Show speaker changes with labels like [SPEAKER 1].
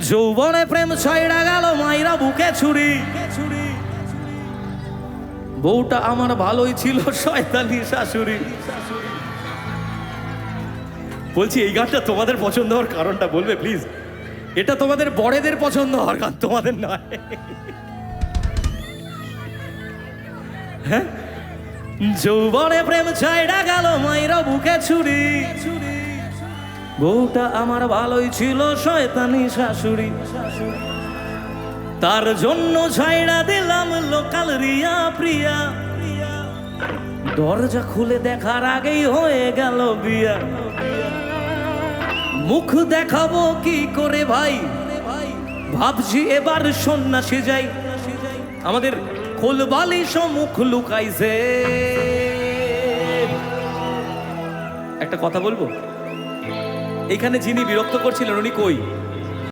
[SPEAKER 1] যৌবনে প্রেম ছাইড়া গেল মাইরা বুকে ছুরি। বউটা আমার ভালোই ছিল শয়তানি শাশুড়ি। বলছি এই গানটা তোমাদের পছন্দ হওয়ার কারণটা বলবে প্লিজ? এটা তোমাদের বড়দের পছন্দ হওয়ার গান, তোমাদের নয়। হ্যাঁ, যৌবনে প্রেম ছাইড়া গেল মাইরা বুকে ছুরি। বউটা আমার ভালোই ছিল শয়তানি শাশুড়ি। তার জন্য ছাইড়া দিলাম লোকাল রিয়া প্রিয়া। দরজা খুলে দেখার আগেই হয়ে গেল বিয়া। মুখ দেখাবো কি করে ভাই, ভাবছি এবার সন্ন্যাসী যাই। আমাদের খোলবালিশ মুখ লুকাইছে। একটা কথা বলবো, এখানে যিনি বিরক্ত করছিলেন উনি কই?